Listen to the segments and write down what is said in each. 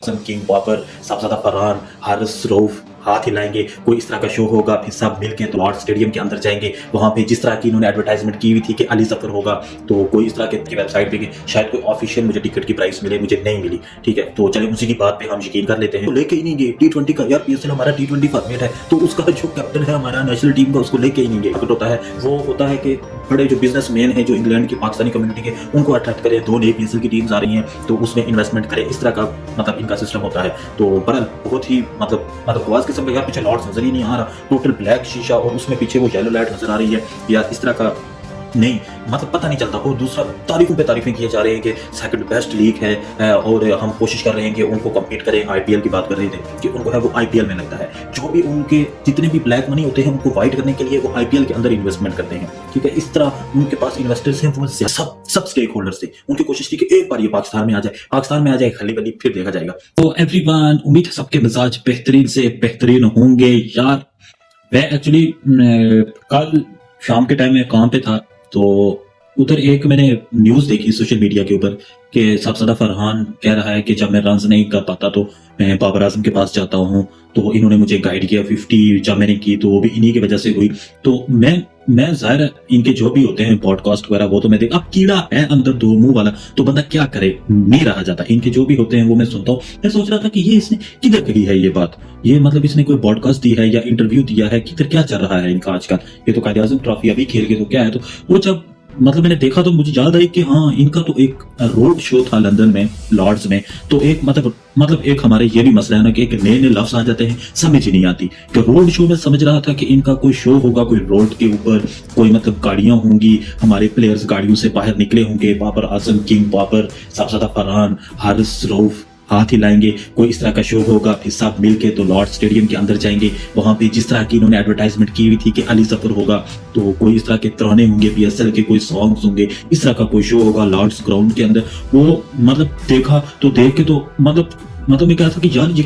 King popper, साहबजादा Farhan, Haris Rauf हाथ हिलाएंगे, कोई इस तरह का शो होगा, फिर सब मिलके तो लॉर्ड स्टेडियम के अंदर जाएंगे। वहां पे जिस तरह की इन्होंने एडवर्टाइजमेंट की हुई थी कि अली जफर होगा, तो कोई इस तरह के वेबसाइट पे कि शायद कोई ऑफिशियल मुझे टिकट की प्राइस मिले, मुझे नहीं मिली। ठीक है, तो चले उसी की बात पे हम यकीन कर लेते हैं। तो लेके ही नहीं गए T20 का, यार पीएसएल हमारा T20 फॉर्मेट है, तो उसका जो कैप्टन है हमारा नेशनल टीम का, उसको लेके ही नहीं गए। होता है वो होता है कि बड़े जो बिजनेसमैन हैं जो इंग्लैंड की पाकिस्तानी कम्युनिटी के, उनको अट्रैक्ट करें, 2 नई पीएसएल की टीम्स आ रही हैं तो उसमें इन्वेस्टमेंट करें, इस तरह का मतलब इनका सिस्टम होता है। तो बहरहाल बहुत ही मतलब आवाज किस्म का, यार पीछे लॉर्ड्स नजर ही नहीं आ रहा, टोटल ब्लैक शीशा और उसमें पीछे वो येलो लाइट नजर आ रही है, या इस तरह का नहीं, मतलब पता नहीं चलता। और दूसरा, तारीफों पे तारीफें किए जा रहे हैं कि सेकंड बेस्ट लीग है और हम कोशिश कर रहे हैं कि उनको कम्पीट करें। आईपीएल की बात कर रहे थे कि उनको है वो आईपीएल में लगता है, जो भी उनके जितने भी ब्लैक मनी होते हैं उनको वाइट करने के लिए वो आईपीएल के अंदर इन्वेस्टमेंट करते हैं। ठीक है, इस तरह उनके पास इन्वेस्टर्स हैं, वो सब स्टेक होल्डर्स थे। उनकी कोशिश थी कि एक बार ये पाकिस्तान में आ जाए खली बली, फिर देखा जाएगा। तो एवरीवन, उम्मीद है सबके मिजाज बेहतरीन से बेहतरीन होंगे। यार मैं एक्चुअली कल शाम के टाइम में काम पे था, तो उधर एक मैंने न्यूज़ देखी सोशल मीडिया के ऊपर कि साहबजादा फरहान कह रहा है कि जब मैं रन्स नहीं कर पाता तो मैं बाबर आजम के पास जाता हूँ, तो इन्होंने मुझे गाइड किया। 50 जब मैंने की तो वो भी इन्हीं की वजह से हुई। तो मैं जाहिर है इनके जो भी होते हैं पॉडकास्ट वगैरह वो तो मैं देख, अब कीड़ा है अंदर दो मुंह वाला, तो बंदा क्या करे, नहीं रहा जाता। इनके जो भी होते हैं वो मैं सुनता हूँ। मैं सोच रहा था कि ये इसने किधर कही है ये बात, ये मतलब इसने कोई पॉडकास्ट दी है या इंटरव्यू दिया है, किधर क्या चल रहा है इनका आजकल। ये तो कायदे आजम ट्रॉफी अभी खेल के तो क्या है, तो वो जब मतलब मैंने देखा तो मुझे याद आई कि हाँ, इनका तो एक रोड शो था लंदन में, लॉर्ड्स में। तो एक मतलब एक हमारे ये भी मसला है ना कि एक नए नए लफ्ज आ जाते हैं, समझ ही नहीं आती। कि रोड शो में समझ रहा था कि इनका कोई शो होगा, कोई रोड के ऊपर कोई मतलब गाड़ियां होंगी, हमारे प्लेयर्स गाड़ियों से बाहर निकले होंगे, बाबर आजम, किंग पॉपर, साहबजादा फरहान, हारिस रऊफ हाथ हिलाएंगे, कोई इस तरह का शो होगा, फिर सब मिलके तो लॉर्ड स्टेडियम के अंदर जाएंगे। वहां पे जिस तरह की इन्होंने एडवर्टाइजमेंट की हुई थी कि अली जफर होगा, तो कोई इस तरह के तराने होंगे, पीएसएल के कोई सॉन्ग्स होंगे, इस तरह का कोई शो होगा लॉर्ड्स ग्राउंड के अंदर। वो मतलब देखा तो देख के तो मतलब मैं कहा था कि यार ये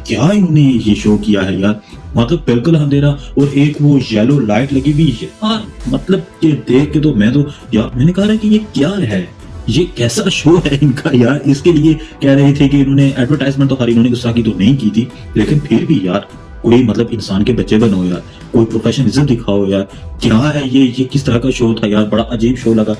क्या इन्होंने ये शो किया है यार। मतलब बिल्कुल अंधेरा और एक वो येलो लाइट लगी हुई यार, मतलब ये देख के तो मैं तो यार मैंने कहा कि ये क्या है, ये कैसा शो है इनका यार। इसके लिए कह रहे थे कि इन्होंने एडवर्टाइजमेंट तो हर इन्होंने गुस्सा की तो नहीं की थी, लेकिन फिर भी यार कोई मतलब इंसान के बच्चे बनो यार, कोई प्रोफेशनलिज्म दिखाओ यार। क्या है ये किस तरह का शो था यार, बड़ा अजीब शो लगा।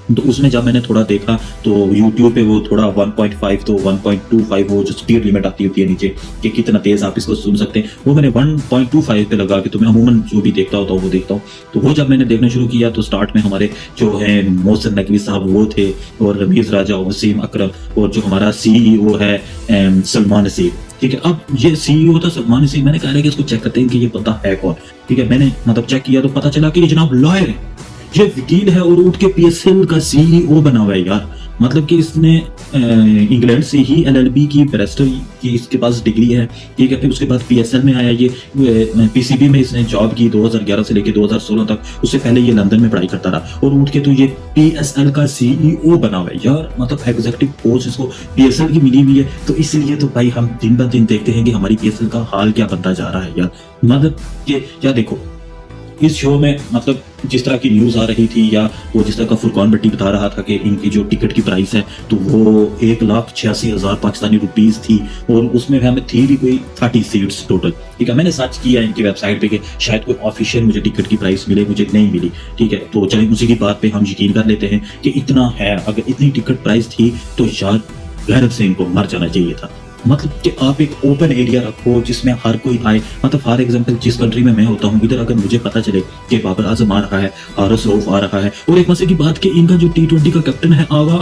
तो उसमें जब मैंने थोड़ा देखा तो YouTube पे वो थोड़ा 1.5 तो 1.25 वो जो स्पीड लिमिट आती होती है नीचे कि कितना तेज आप इसको सुन सकते हैं, वो मैंने 1.25 पे लगा के, तो मैं अमूमन जो भी देखता होता हूँ वो देखता हूँ। तो वो जब मैंने देखना शुरू किया तो स्टार्ट में हमारे जो है मोहसिन नकवी साहब वो थे, और रमीज राजा, वसीम अकरम, और जो हमारा CEO है सलमान नसीर। ठीक है, अब ये CEO था सलमान नसीर। मैंने कहा कि इसको चेक करते हैं कि ये बंदा है कौन। ठीक है, मैंने मतलब चेक किया तो पता चला कि ये जनाब लॉयर है, ये वकील है और उठ के पीएसएल का CEO बना हुआ है यार। मतलब कि इसने इंग्लैंड से ही LLB की बैरिस्टर की इसके पास डिग्री है। ठीक है, फिर उसके बाद पीएसएल में आया, ये PCB में इसने जॉब की 2011 से लेकर 2016 तक। उससे पहले ये लंदन में पढ़ाई करता रहा और उठ के तो ये PSL का CEO बना हुआ है यार। मतलब एग्जीक्यूटिव पोस्ट इसको PSL की मिली हुई है, तो इसलिए तो भाई हम दिन ब दिन देखते हैं कि हमारी PSL का हाल क्या बनता जा रहा है यार। मतलब ये क्या देखो, इस शो में मतलब जिस तरह की न्यूज आ रही थी, या वो जिस तरह का फुरकान भट्टी बता रहा था कि इनकी जो टिकट की प्राइस है तो वो 1,86,000 पाकिस्तानी रुपीस थी, और उसमें हमें थी भी कोई 30 सीट्स टोटल। ठीक है, मैंने सर्च किया इनकी वेबसाइट पे कि शायद कोई ऑफिशियल मुझे टिकट की प्राइस मिले, मुझे नहीं मिली। ठीक है, तो चलिए उसी की बात पे हम यकीन कर लेते हैं कि इतना है। अगर इतनी टिकट प्राइस थी तो यार गैरत से इनको मर जाना चाहिए था। मतलब कि आप एक ओपन एरिया रखो जिसमें हर कोई आए। मतलब फॉर एग्जांपल जिस कंट्री में मैं होता हूँ, इधर अगर मुझे पता चले कि बाबर आजम आ रहा है, हारिस रऊफ आ रहा है, और एक मसले की बात कि इनका जो T20 का कैप्टन है आगा,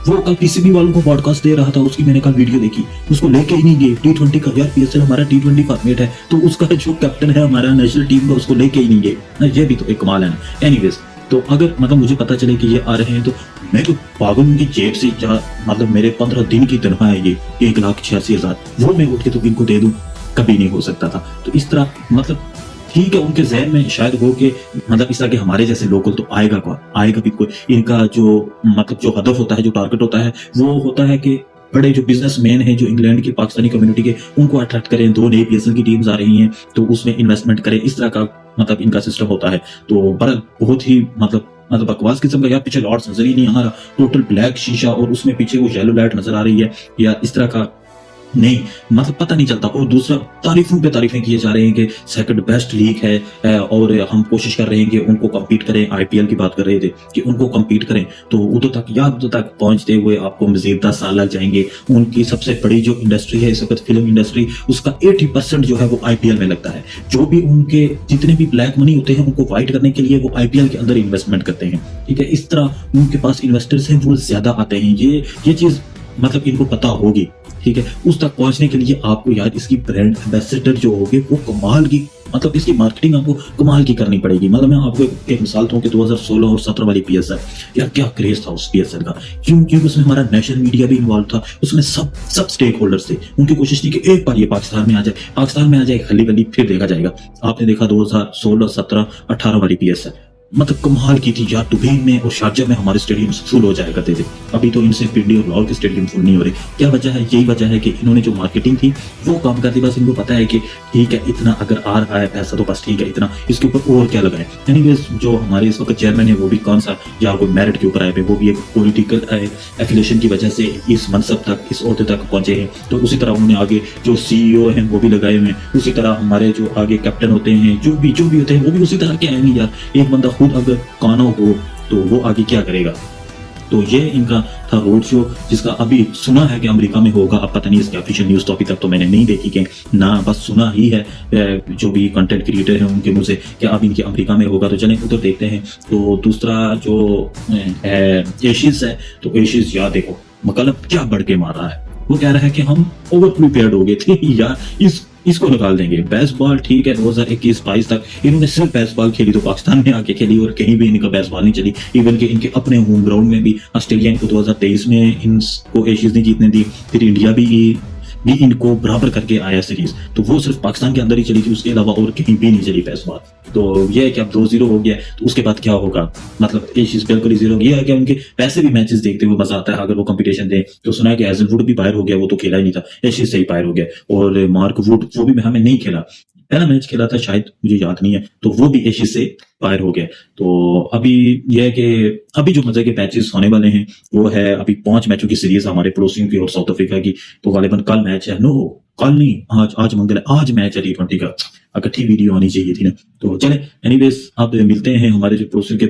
वो कल PCB वालों को पॉडकास्ट दे रहा था, उसकी मैंने कल वीडियो देखी, उसको लेके ही नहीं गए T20 का। यार पीएसएल हमारा T20 फॉर्मेट है, तो उसका जो कैप्टन है हमारा नेशनल टीम का, उसको लेके ही नहीं गए। ये भी तो एक कमाल है ना। एनीवेज, तो अगर मतलब मुझे पता चले कि ये आ रहे हैं तो मैं तो पागल उनकी जेब से मतलब मेरे 15 दिन की तनख्वाह है ये 1,86,000, वो मैं उठ के तो इनको दे दूं, कभी नहीं हो सकता था। तो इस तरह मतलब ठीक है, उनके जहन में शायद हो कि मतलब इस तरह के हमारे जैसे लोकल तो आएगा कौन, आएगा भी कोई। इनका जो मतलब जो हदफ होता है, जो टारगेट होता है, वो होता है कि बड़े जो बिजनेसमैन हैं जो इंग्लैंड की पाकिस्तानी कम्युनिटी के, उनको अट्रैक्ट करें, 2 नई पीएसएल की टीम्स आ रही हैं तो उसमें इन्वेस्टमेंट करें, इस तरह का मतलब इनका सिस्टम होता है। तो बड़ा बहुत ही मतलब बकवास किस्म का, यार पीछे लॉर्ड्स नजर ही नहीं आ रहा, टोटल ब्लैक शीशा और उसमें पीछे वो येलो लाइट नजर आ रही है, या इस तरह का नहीं, मतलब पता नहीं चलता। और दूसरा, तारीफों पे तारीफें किए जा रहे हैं कि सेकंड बेस्ट लीग है, और हम कोशिश कर रहे हैं कि उनको कम्पीट करें। आईपीएल की बात कर रहे थे कि उनको कम्पीट करें, तो उधर तक पहुंचते हुए आपको मजीद 10 साल लग जाएंगे। उनकी सबसे बड़ी जो इंडस्ट्री है इस वक्त, फिल्म इंडस्ट्री, उसका 80% जो है वो आईपीएल में लगता है। जो भी उनके जितने भी ब्लैक मनी होते हैं उनको वाइट करने के लिए वो आईपीएल के अंदर इन्वेस्टमेंट करते हैं। ठीक है, इस तरह उनके पास इन्वेस्टर्स हैं वो ज्यादा आते हैं। ये चीज मतलब इनको पता होगी। ठीक है, उस तक पहुंचने के लिए आपको यार इसकी ब्रांड एम्बेसडर जो होगे वो कमाल की, मतलब इसकी मार्केटिंग आपको कमाल की करनी पड़ेगी। मतलब मैं आपको एक मिसाल दूं कि 2016 और 17 वाली पीएसएल, यार क्या क्रेज था उस पीएसएल का। क्योंकि उसमें हमारा नेशनल मीडिया भी इन्वॉल्व था, उसमें सब स्टेक होल्डर्स थे। उनकी कोशिश थी कि एक बार ये पाकिस्तान में आ जाए खली बली, फिर देखा जाएगा। आपने देखा 2016, 17, 18 वाली पीएसएल मतलब कमाल की थी यार। दुबई में और शारजा में हमारे स्टेडियम फुल हो जाया करते थे। अभी तो इनसे पिंडी और लाहौर के स्टेडियम फुल नहीं हो रहे। क्या वजह है? यही वजह है कि इन्होंने जो मार्केटिंग थी वो काम कर दी। बस इनको पता है कि ठीक है, इतना अगर आ रहा है पैसा तो बस ठीक है, इतना इसके ऊपर और क्या लगाए। एनीवेज, जो हमारे इस वक्त चेयरमैन है वो भी कौन सा या कोई मेरिट के ऊपर आए थे, वो भी एक पॉलिटिकल एफिलिएशन की वजह से इस मनसब तक, इस ओहदे तक पहुंचे हैं। तो उसी तरह उन्होंने आगे जो सीईओ हैं वो भी लगाए हुए हैं। उसी तरह हमारे जो आगे कैप्टन होते हैं, जो भी होते हैं, वो भी उसी तरह के आएंगे यार। एक बंदा खुद अगर कानो हो तो वो आगे क्या करेगा। तो ये इनका था रोड शो, जिसका अभी सुना है कि अमेरिका में होगा। अब पता नहीं इसकी ऑफिशियल न्यूज तो अभी तक तो मैंने नहीं देखी कि ना, बस सुना ही है जो भी कंटेंट क्रिएटर हैं उनके मुंह से कि अब इनके अमेरिका में होगा। तो चलें उधर देखते हैं। तो दूसरा जो एशियंस है, तो एशियंस यार देखो मतलब क्या बढ़ के मारा है। वो कह रहा है कि हम ओवर प्रिपेयर्ड हो गए थे यार, इसको निकाल देंगे। बेसबॉल ठीक है, 2021-22 तक इन्होंने सिर्फ बेसबॉल खेली, तो पाकिस्तान में आके खेली और कहीं भी इनका बेसबॉल नहीं चली। इवन के इनके अपने होम ग्राउंड में भी ऑस्ट्रेलिया को 2023 में इनको एशियंस नहीं जीतने दी। फिर इंडिया भी इनको बराबर करके आया सीरीज, तो वो सिर्फ पाकिस्तान के अंदर ही चली थी, उसके अलावा और कहीं भी नहीं चली बेसबॉल। तो ये है कि अब 2-0 हो गया, तो उसके बाद क्या होगा, मतलब एशियंस बिल्कुल ही 0। ये है कि उनके पैसे भी मैचेस देखते हुए मजा आता है अगर वो कंपटीशन दे। तो सुना है कि हेजलवुड भी बाहर हो गया, वो तो खेला ही नहीं था, एशियंस से ही बाहर हो गया। और मार्क वुड वो भी हमें नहीं खेला, पहला मैच खेला था शायद, मुझे याद नहीं है, तो वो भी एशियंस से बाहर हो गया। तो अभी यह है कि अभी जो मजे के मैचेस होने वाले हैं वो है अभी 5 मैचों की सीरीज हमारे पड़ोसियों की और साउथ अफ्रीका की। तो गालिबन कल मैच है, नो कल नहीं, आज मंगल है, आज मैच है T20 का। इकट्ठी वीडियो आनी चाहिए थी ना। तो चले, एनीवेज अब मिलते हैं हमारे जो पड़ोसियों के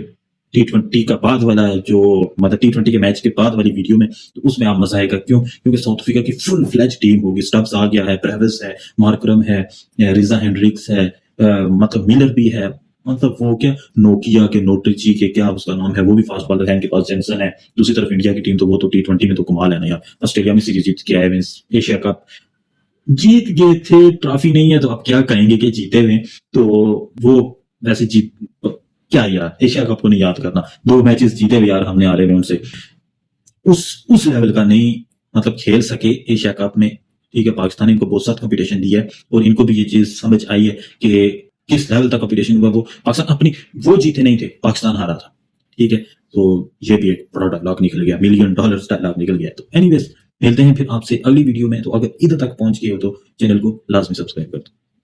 T20 का बाद वाला, जो मतलब T20 के मैच के बाद वाली वीडियो में। तो उसमें आप मजा आएगा, क्यों? क्योंकि साउथ अफ्रीका की फुल फ्लैज टीम होगी। स्टब्स आ गया है, ब्रेविस है, मार्करम है, रिजा हेंड्रिक्स है, मतलब मिलर भी है, मतलब वो क्या नोकिया के नोट्रिची के क्या उसका नाम है, वो भी फास्ट बॉलर है, इनके पास जेंसन है। दूसरी तरफ इंडिया की टीम तो वो तो T20 में तो कमाल है ना यार। ऑस्ट्रेलिया में सीरीज जीत के आए, एशिया कप जीत गए थे, ट्रॉफी नहीं है तो आप क्या कहेंगे कि जीते हुए। तो वो वैसे जीत क्या यार, एशिया कप को नहीं याद करना, 2 मैचेस जीते हुए यार हमने हारे हुए उनसे। उस लेवल का नहीं मतलब खेल सके एशिया कप में। ठीक है, पाकिस्तान ने इनको बहुत साथ कंपटीशन दिया है और इनको भी ये चीज समझ आई है कि किस लेवल तक कंपटीशन हुआ। वो पाकिस्तान अपनी वो जीते नहीं थे, पाकिस्तान हारा था। ठीक है, तो ये भी एक बड़ा डायलॉग निकल गया, $1 मिलियन डायलॉग निकल गया। तो एनीवेज मिलते हैं फिर आपसे अगली वीडियो में। तो अगर इधर तक पहुंच गए हो तो चैनल को लाजमी सब्सक्राइब कर दो।